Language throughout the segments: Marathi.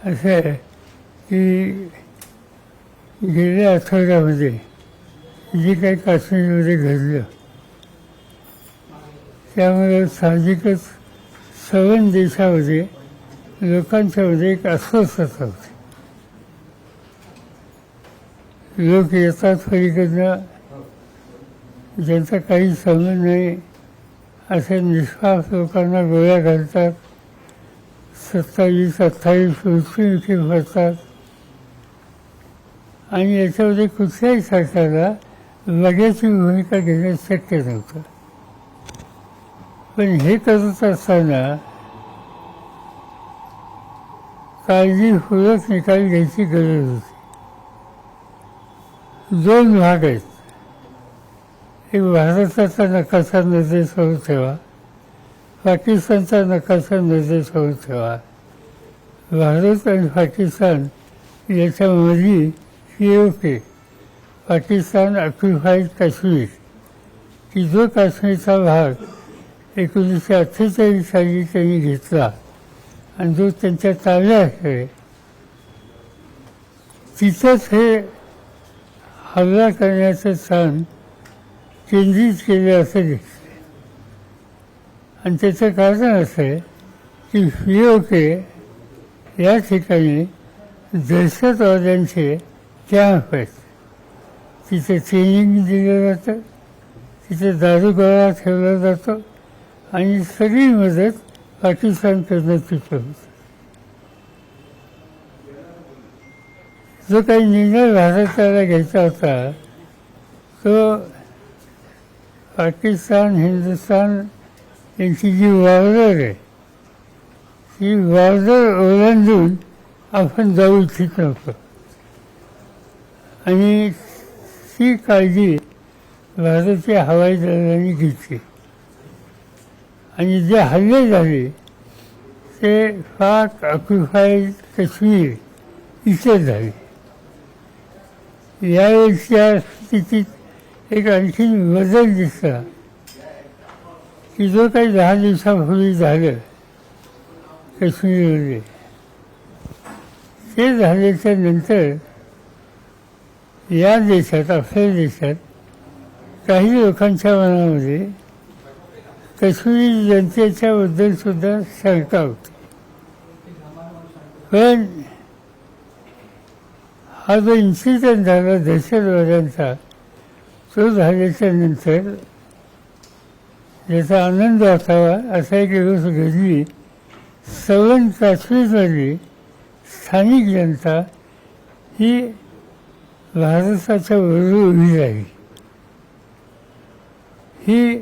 असं आहे की गेल्या आठवड्यामध्ये जे काही काश्मीरमध्ये घडलं त्यामुळे साहजिकच सर्व देशामध्ये लोकांच्यामध्ये एक अस्वस्थता होती. लोक येतात पलीकडनं, ज्यांचा काही संबंध नाही असे निष्पाप लोकांना गोळ्या घालतात, 27-28 मृत्युमुखी पडतात आणि याच्यामध्ये कुठल्याही सरकारला लगेची भूमिका घेणं शक्य नव्हतं. पण हे करत असताना काळजीपूर्वक निकाल घ्यायची गरज होती. 2 भाग आहेत. एक भारताचा नकाशा नजरेसमोर ठेवा, पाकिस्तानचा नकाशा नजरेसमोर ठेवा. भारत आणि पाकिस्तान याच्यामध्ये POK, पाकिस्तान ऑक्युपाईड काश्मीर, की जो काश्मीरचा भाग 1948 साली त्यांनी घेतला आणि जो त्यांच्या ताब्यात आहे, तिथंच हे हल्ला करण्याचं स्थान केंद्रित केलं असं दिसतं. आणि त्याचं कारण असं आहे की POK या ठिकाणी दहशतवाद्यांचे कॅम्प आहेत. तिथे ट्रेनिंग दिलं जातं, तिथे दारूगोळा ठेवला जातो आणि सगळी मदत पाकिस्तानकडनं तिथं होतं. जो काही निर्णय भारताला घ्यायचा होता तो पाकिस्तान, हिंदुस्थान यांची जी बॉर्डर आहे ती बॉर्डर ओलांडून आपण जाऊ इच्छित नव्हतो आणि ती काळजी भारतीय हवाई दलाने घेतली आणि जे हल्ले झाले ते पाक ऑक्युपाईड काश्मीर इथे झाले. यावेळेच्या स्थितीत एक आणखीन बदल दिसला की जो काही 10 दिवसापूर्वी झालं काश्मीरमध्ये, ते झाल्याच्या नंतर या देशात, आपल्या देशात काही लोकांच्या मनामध्ये काश्मीरी जनतेच्या बद्दल सुद्धा शंका होती. पण हा जो इन्सिडेंट झाला दहशतवाद्यांचा, तो झाल्याच्या नंतर ज्याचा आनंद असावा असा एक गोष्ट घडली. सर्व काश्मीरमधली स्थानिक जनता ही भारताच्या बरोबर उभी राहिली. ही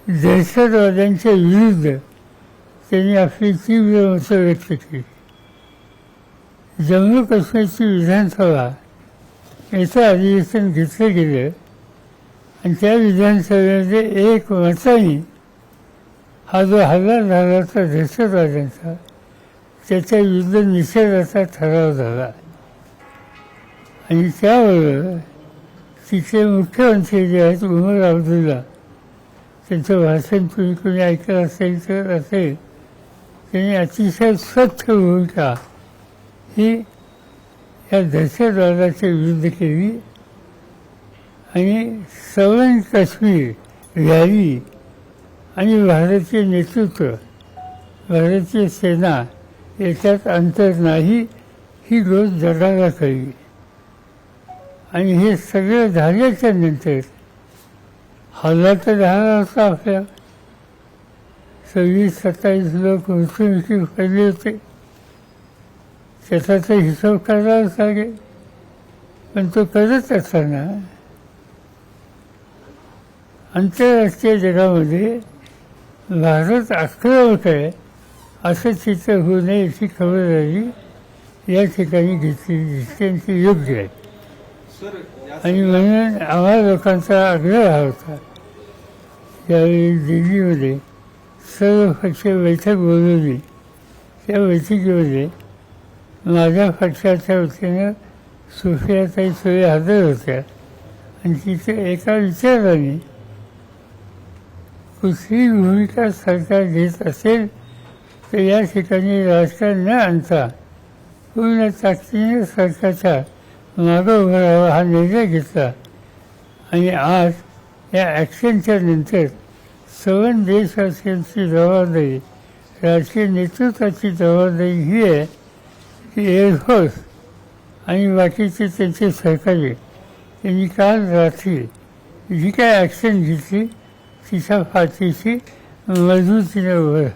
दहशतवाद्यांच्या विरुद्ध त्यांनी आपली तीव्र मतं व्यक्त केली. जम्मू काश्मीरची विधानसभा याचं अधिवेशन घेतलं गेलं आणि त्या विधानसभेमध्ये एक मताने हा जो हल्ला झाला होता दहशतवाद्यांचा त्याच्या विरुद्ध निषेधाचा ठराव झाला. आणि त्याबरोबर तिथले मुख्यमंत्री जे आहेत उमर अब्दुल्ला, त्यांचं भाषण तुम्ही कोणी ऐकलं असेल तर असेल, त्यांनी अतिशय स्वच्छ भूमिका ही या दहशतवादाच्या विरुद्ध केली आणि सर्व काश्मीर रॅली आणि भारतीय नेतृत्व, भारतीय सेना याच्यात अंतर नाही ही गोष्ट जगाला कळली. आणि हे सगळं झाल्याच्या नंतर हल्ला तर झाला होता, आपल्या 26-27 लोक मृत्युमुखी पडले होते, त्याचा तर हिशोब करावाच लागेल. पण तो करत असताना आंतरराष्ट्रीय जगामध्ये भारत आक्रमक आहे असं चित्र होऊ नये याची खबरदारी या ठिकाणी घेतली दिसते, ती योग्य आहे. आणि म्हणून आम्हा लोकांचा आग्रह होता ज्यावेळी दिल्लीमध्ये सर्वपक्षीय बैठक बोलवली, त्या बैठकीमध्ये माझ्या पक्षाच्या वतीनं सुप्रियाताई सुळे हजर होत्या आणि तिथे एका विचाराने कुठली भूमिका सरकार घेत असेल तर या ठिकाणी राजकारण न आणता पूर्ण ताकदीने सरकारच्या मागं उभं राहावं हा निर्णय घेतला. आणि आज या ॲक्शनच्या नंतर सर्व देशवासियांची जबाबदारी, राजकीय नेतृत्वाची जबाबदारी ही आहे की एअरफोर्स आणि बाकीचे त्यांचे सहकारी यांनी काल रात्री जी काय ॲक्शन घेतली तिच्या फाशीशी मजबूतीने उभं राहिलं.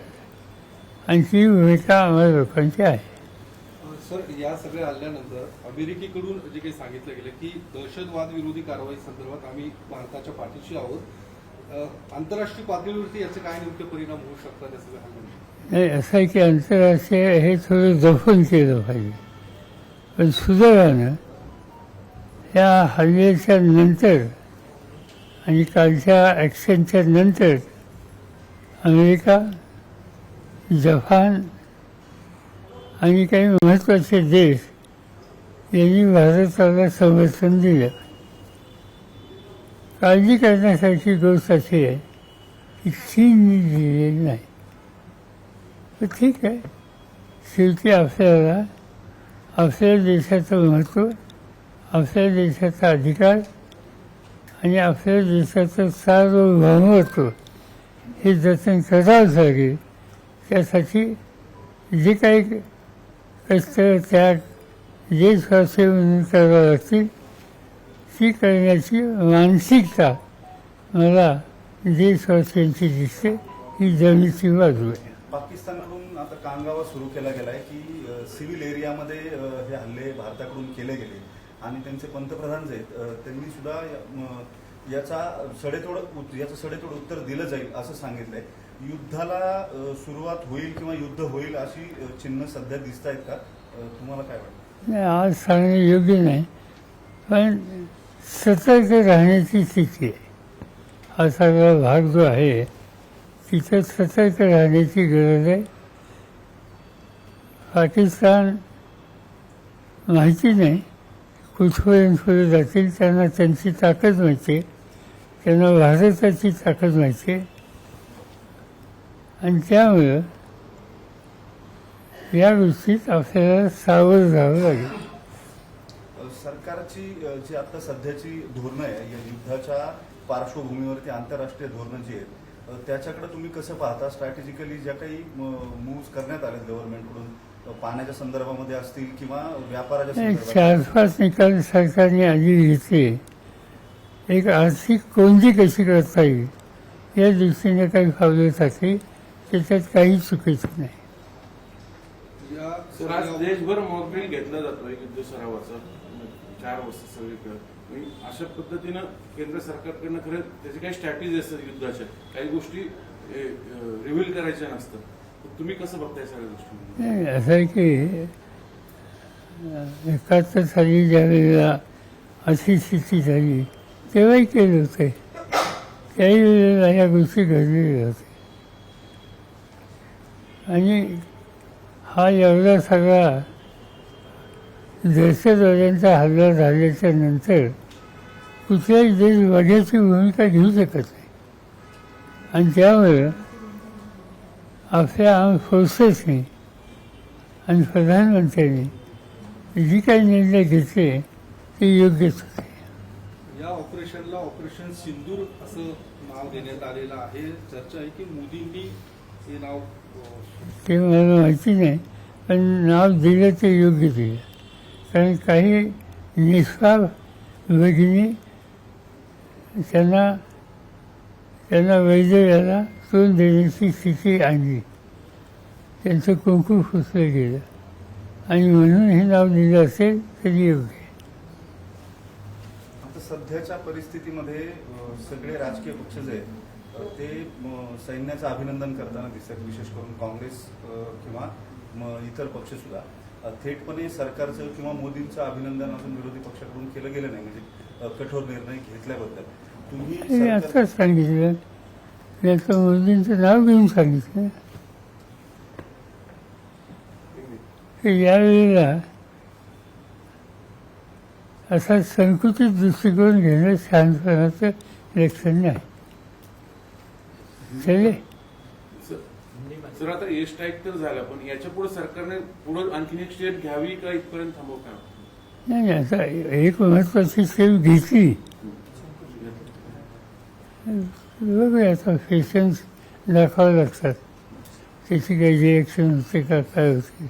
आणि ती भूमिका आम्हाला लोकांची आहे. सर, या सगळ्या हल्ल्यानंतर अमेरिकेकडून जे काही सांगितलं गेलं की दहशतवाद विरोधी कारवाई संदर्भात आम्ही भारताच्या पाठीशी आहोत, आंतरराष्ट्रीय पातळीवरती याचे काय नेमके परिणाम होऊ शकतात या सगळ्या हल्ल्याने? नाही, असं आहे की आंतरराष्ट्रीय हे थोडं जपून केलं पाहिजे. पण सुदैवानं या हल्ल्याच्या नंतर आणि कालच्या ॲक्शनच्या नंतर अमेरिका, जपान आणि काही महत्त्वाचे देश यांनी भारताला समर्थन दिलं. काळजी करण्यासारखी गोष्ट अशी आहे की चीनने दिलेली नाही. तर ठीक आहे, शेवटी आपल्याला आपल्या देशाचं महत्त्व, आपल्या देशाचा अधिकार आणि आपल्या देशाचं सार्वभौमत्व हे जतन करावंच लागेल. त्यासाठी जे काही कष्ट, त्याग देशवासी म्हणून करावं लागतील ती करण्याची मानसिकता मला देशवासियांची दिसते. ही जमीची बाजू आहे. पाकिस्तानकडून आता कांगावा सुरू केला गेलाय की सिव्हिल एरियामध्ये हे हल्ले भारताकडून केले गेले आणि त्यांचे पंतप्रधान जे आहेत त्यांनी सुद्धा याचं सडेतोड उत्तर दिलं जाईल असं सांगितलंय. युद्धाला सुरुवात होईल किंवा युद्ध होईल अशी चिन्ह सध्या दिसत आहेत का? तुम्हाला काय वाटतं? नाही, आज सांगणं योग्य नाही, पण सतर्क राहण्याची स्थिती आहे. हा सगळा भाग जो आहे तिथं सतर्क राहण्याची गरज आहे. पाकिस्तान माहिती नाही कुठपर्यंत पुढे जातील. त्यांना त्यांची ताकद माहिती आहे, त्यांना भारताची ताकद माहिती आहे. आणि त्यामुळं या गोष्टीत आपल्याला सावध राहावं लागेल. सरकारची जी आता सध्याची धोरणं आहे या युद्धाच्या पार्श्वभूमीवरती आंतरराष्ट्रीय धोरणं जी आहेत त्याच्याकडे तुम्ही कसं पाहता? स्ट्रॅटेजिकली ज्या काही मूव्स करण्यात आले गव्हर्नमेंटकडून पाण्याच्या संदर्भामध्ये असतील किंवा व्यापाराच्या संदर्भात 4-5 निकाल सरकारने आधी घेतले. एक आर्थिक कोंडी कशी करता येईल या दृष्टीने काही पावलं टाकली, त्याच्यात काही चुकीचं नाही. सर, आज देशभर मॉकड्रिल घेतला जातोय युद्ध सरावाचा 4 वर्ष सगळीकडे. अशा पद्धतीनं केंद्र सरकारकडनं खरं त्याची काही स्ट्रॅटेजी असतात युद्धाच्या, काही गोष्टी रिव्हील करायच्या नसतात. तुम्ही कसं बघताय सगळ्या गोष्टी? नाही, असं आहे की 71 साली ज्यावेळेला अशी स्थिती झाली तेव्हाही केलं होतं. त्याही वेळेला ह्या गोष्टी घडलेल्या होत्या. आणि हा एवढा सगळा दहशतवाद्यांचा हल्ला झाल्याच्या नंतर कुठलाही देश वड्याची भूमिका घेऊ शकत नाही. आणि त्यामुळे आपल्या आर्म फोर्सेसने आणि प्रधानमंत्र्यांनी जी काही निर्णय घेतले ते योग्यच होते. या ऑपरेशनला ऑपरेशन सिंदूर असं नाव देण्यात आलेलं आहे. चर्चा आहे की मोदींनी हे नाव, ते मला माहिती नाही, पण नाव दिलं ते योग्य दिलं. कारण काही निष्पाप भगिनी त्यांना वैद्यव्याला तोंड देण्याची स्थिती आणली. त्यांचं कुंकू फुसलं गेलं आणि म्हणून हे नाव दिलं असेल तरी योग्य आहे. आता सध्याच्या परिस्थितीमध्ये सगळे राजकीय पक्ष जे आहेत ते सैन्याचं अभिनंदन करताना दिसतात. विशेष करून काँग्रेस किंवा इतर पक्ष सुद्धा थेटपणे सरकारचं किंवा मोदींचं अभिनंदन अजून विरोधी पक्षाकडून केलं गेलं नाही, म्हणजे कठोर निर्णय घेतल्याबद्दल. तुम्ही आत्ताच सांगितलं, मी आता मोदींचं नाव घेऊन सांगितलं की यावेळेला असा संकुचित दृष्टिकोन घेणं शहाणपणाचं लक्षण नाही. चले. सर आता एअर स्ट्राईक तर झाला, पण याच्या पुढे सरकारने पुढे आणखीन एक स्टेप घ्यावी का इथपर्यंत थांबवता? नाही आता एक महत्वाची स्टेप घेतली, बघूया आता पेशन्स दाखवावे लागतात, त्याची काही रिॲक्शन होते का काय होते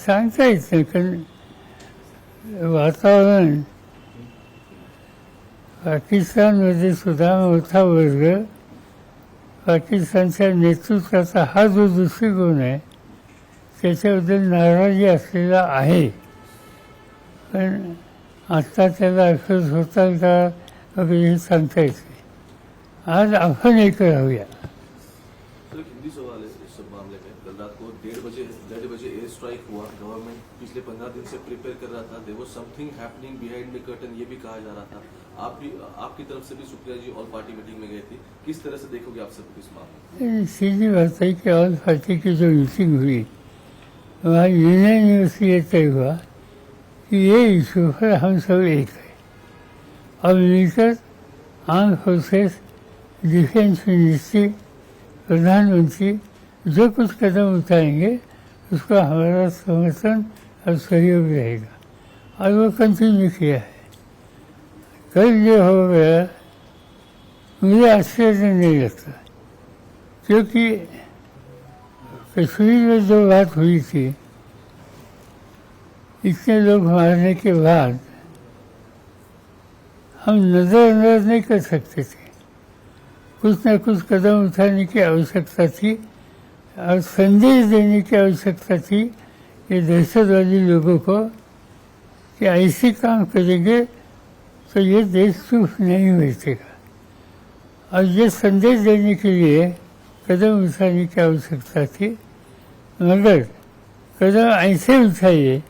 सांगता येत नाही. कारण वातावरण पाकिस्तानमध्ये सुद्धा मोठा वर्ग पाकिस्तानच्या नेतृत्वाचा हा जो दृष्टिकोन आहे त्याच्याबद्दल नाराजी असलेला आहे. पण आत्ता त्याला अफसोस होतात का वगैरे हे सांगता येत नाही. आज आपण एक राहूया. सर एक हिंदी सवाल है इस सब मामले में. कल रात को 1:30 बजे एयर स्ट्राइक हुआ. गवर्नमेंट पिछले 15 दिन से प्रिपेयर कर रहा था. देयर वाज something happening behind the curtain, ये भी कहा जा रहा था. आप भी, आपकी तरफ से भी सुप्रिया जी ऑल पार्टी मीटिंग में गए थे. किस तरह से देखोगे आप सब इस मामले? सीधी बात है कि ऑल पार्टी की जो मीटिंग हुई वहाँ यूनानिमसली ये तय हुआ कि ये इशू पर हम सब एक है और मिलकर आर्म फोर्सेस, डिफेंस मिनिस्ट्री, प्रधानमंत्री जो कुछ कदम उठाएंगे उसका हमारा समर्थन और सहयोग रहेगा और वो कंटिन्यू किया है. कल जो हो गया मुझे आश्चर्य नहीं लगता, क्योंकि कश्मीर में जो बात हुई थी इतने लोग मारने के बाद हम नज़रअंदाज नहीं कर सकते थे. कुछ न कुछ कदम उठाने की आवश्यकता थी और संदेश देने की आवश्यकता थी ये दहशतवादी लोगों को कि ऐसे काम करेंगे तो ये देश चुप नहीं बैठेगा. और ये संदेश देने के लिए कदम उठाने की आवश्यकता थी, मगर कदम ऐसे उठाइए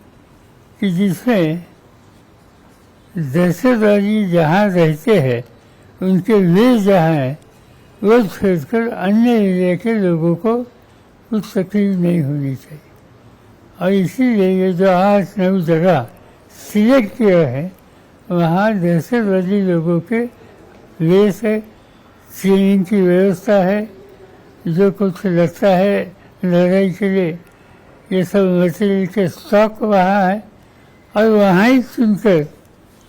कि जिसमें दहशतवादी जहाँ रहते हैं उनके वे जहाँ हैं वो छोड़कर अन्य एरिया के लोगों को कुछ तकलीफ नहीं होनी चाहिए. और इसीलिए ये जो 8-9 जगह सिलेक्ट किया है वहाँ दहशतवादी लोगों के वेस है, ट्रेनिंग की व्यवस्था है, जो कुछ लगता है लड़ाई के लिए ये सब मटेरियल के स्टॉक वहाँ है और वहाँ ही चुनकर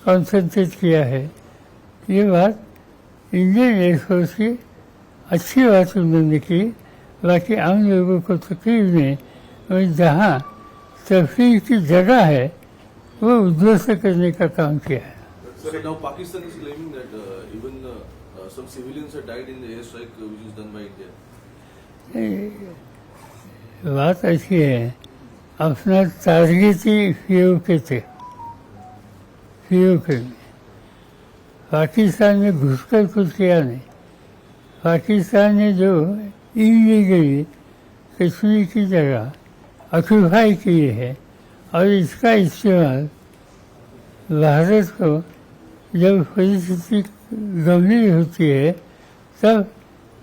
कॉन्सेंट्रेट किया है. ये बात इंडियन एयरफोर्स की अच्छी बात उन्होंने की. बाकी आम लोगों को तकलीफ नहीं, और जहाँ तफरीह की जगह है वो उद्ध्वस्त करने का काम किया है. So now Pakistan is claiming that even some civilians have died in the airstrike which is done by India. बात ऐसी है, अपना टारगेट ही पीओके थे. पीओके में पाकिस्तान में घुसकर कुछ किया नहीं. पाकिस्तान ने जो इलीगली कश्मीर की जगह ऑक्यूपाई की है और इसका इस्तेमाल भारत को जब परिस्थिति गंभीर होती है तब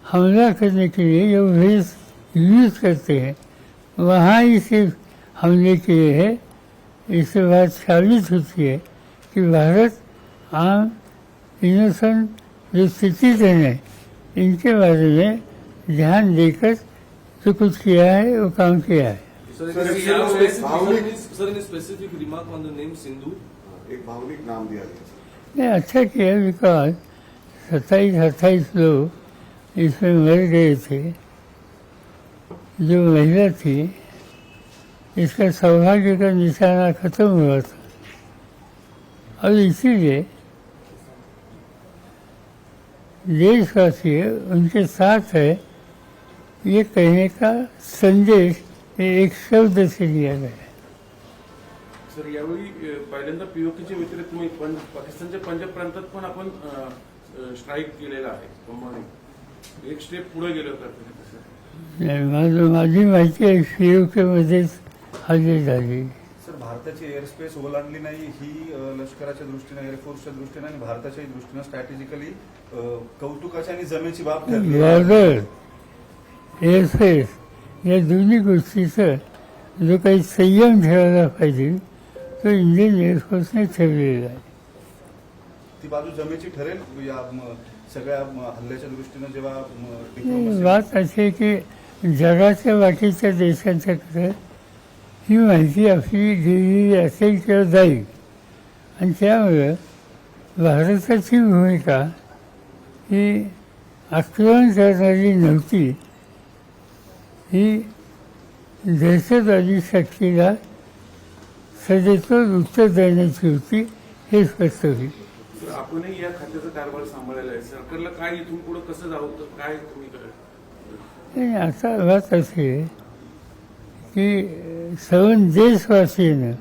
हमला करने के लिए जो वेस यूज करते हैं वहाँ ही सिर्फ हमले किए हैं. इससे बात साबित होती है कि भारत आम इनोसेंट जो सिटीजन है इनके बारे में ध्यान देकर जो कुछ किया है वो काम किया है. Sir, in a specific remark on the name Sindhu. एक भावनिक नाम दिया गया. नहीं अच्छा किया, बिकॉज 27-28 लोग इसमें मर गए थे. जो महिला थी इसका सौभाग्य का निशाना खत्म हुआ था और इसीलिए देशवासी उनके साथ है ये कहने का संदेश एक शब्द से लिया गया. सर यावेळी पहिल्यांदा पीओकेच्या व्यतिरिक्त पाकिस्तानच्या पंजाब प्रांतात पण आपण स्ट्राईक केलेला आहे. त्यामुळे एक स्टेप पुढे गेलो का? माझी माहिती आहे पीओके मध्येच हल्ले झाले. सर भारताची एअरस्पेस ओलांडली नाही ही लष्कराच्या दृष्टीने, एअरफोर्सच्या दृष्टीने आणि भारताच्याही दृष्टीने स्ट्रॅटेजिकली कौतुकाची आणि जमेची बाब ठरली. बॉर्डर, एअरफेस या दोन्ही गोष्टीचा जो काही संयम ठेवायला पाहिजे तो इंडियन एअरफोर्सने ठेवलेला आहे. ती बाजू जमेची ठरेल या सगळ्या हल्ल्याच्या दृष्टीने जेव्हा बात अशी आहे की जगाच्या बाकीच्या देशांच्याकडे ही माहिती आपली दिलेली असेल किंवा जाईल आणि त्यामुळे भारताची भूमिका ही आक्रमण करणारी नव्हती, ही दहशतवादी शक्तीला सदैव उत्तर देण्याची होती, हे स्पष्ट होईल. सर, आपणही या खात्याचा कारभार सांभाळलेला आहे. सरकारला काय इथून पुढे कसं जावं तर काय तुम्ही आणि आता बात अशी आहे की सर्व देशवासीनं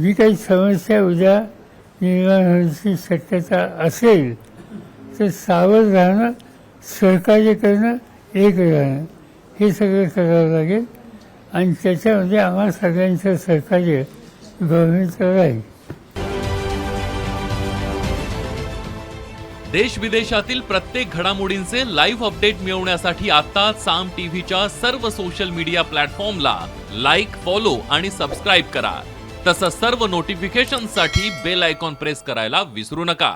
जी काही समस्या उद्या निर्माण होण्याची शक्यता असेल तर सावध राहणं, सहकार्य करणं, एक राहणं हे सगळं करावं लागेल आणि त्याच्यामध्ये आम्हा सगळ्यांचं सहकार्य गव्हर्नमेंटचं राहील. देश विदेशातील प्रत्येक घडामोडींचे लाईव्ह अपडेट मिळवण्यासाठी आता साम टीव्हीच्या सर्व सोशल मीडिया प्लॅटफॉर्मला लाईक, फॉलो आणि सबस्क्राईब करा. तसंच सर्व नोटिफिकेशनसाठी बेल आयकॉन प्रेस करायला विसरू नका.